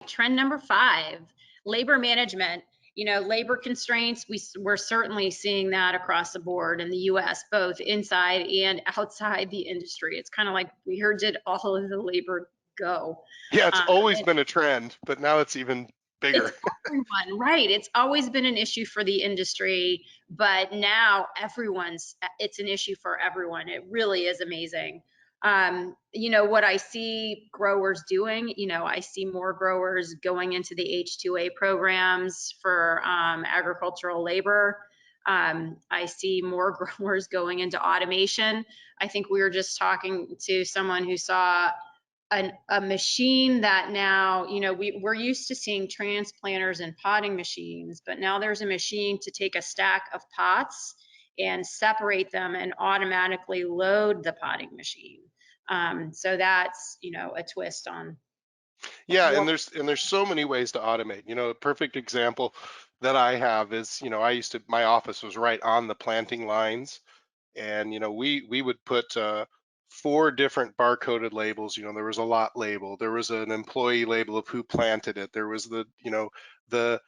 trend number 5, labor management. Labor constraints, we're certainly seeing that across the board in the US, both inside and outside the industry. It's kind of like, where did all of the labor go? Yeah, it's always been a trend, but now it's even bigger. It's everyone, right? It's always been an issue for the industry, but now it's an issue for everyone. It really is amazing. What I see growers doing, I see more growers going into the H-2A programs for agricultural labor. I see more growers going into automation. I think we were just talking to someone who saw a machine that now, we're used to seeing transplanters and potting machines, but now there's a machine to take a stack of pots and separate them and automatically load the potting machine. So that's, a twist on. Yeah, and there's so many ways to automate. A perfect example that I have is, my office was right on the planting lines, and we would put 4 different barcoded labels. There was a lot label, there was an employee label of who planted it, there was the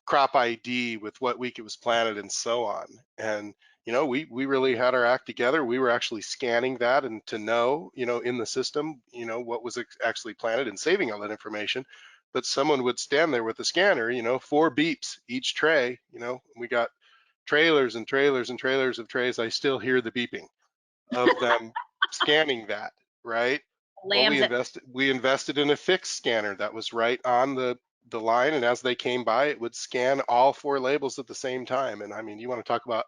crop ID with what week it was planted and so on. And we really had our act together. We were actually scanning that, and to know, in the system, what was actually planted, and saving all that information. But someone would stand there with the scanner, 4 beeps each tray. We got trailers and trailers and trailers of trays. I still hear the beeping of them scanning that, right? Well, we invested in a fixed scanner that was right on the line, and as they came by, it would scan all 4 labels at the same time. And I mean, you want to talk about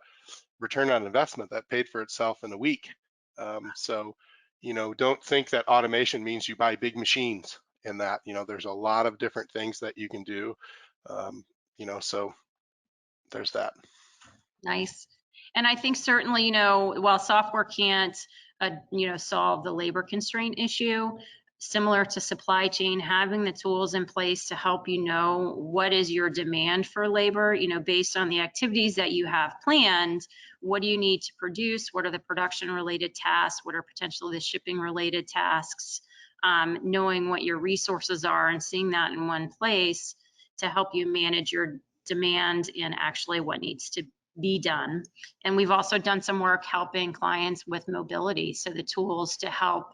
return on investment, that paid for itself in a week. So, don't think that automation means you buy big machines in that. There's a lot of different things that you can do. So there's that. Nice. And I think certainly, while software can't, solve the labor constraint issue, similar to supply chain, having the tools in place to help what is your demand for labor, based on the activities that you have planned, what do you need to produce, what are the production related tasks, what are potentially the shipping related tasks, knowing what your resources are and seeing that in one place to help you manage your demand and actually what needs to be done. And we've also done some work helping clients with mobility, so the tools to help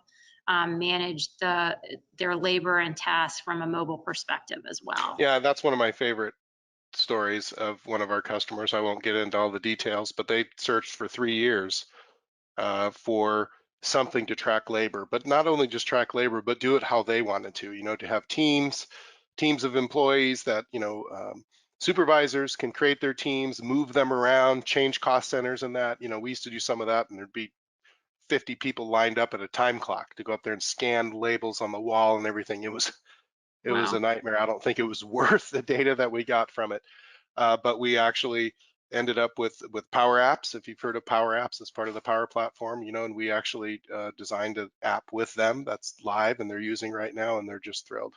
manage their labor and tasks from a mobile perspective as well. Yeah, that's one of my favorite stories of one of our customers. I won't get into all the details, but they searched for 3 years for something to track labor, but not only just track labor, but do it how they wanted to, to have teams of employees that, supervisors can create their teams, move them around, change cost centers and that. We used to do some of that, and there'd be 50 people lined up at a time clock to go up there and scan labels on the wall and everything. It was a nightmare. I don't think it was worth the data that we got from it. But we actually ended up with Power Apps. If you've heard of Power Apps, as part of the Power Platform, and we actually designed an app with them that's live and they're using right now, and they're just thrilled.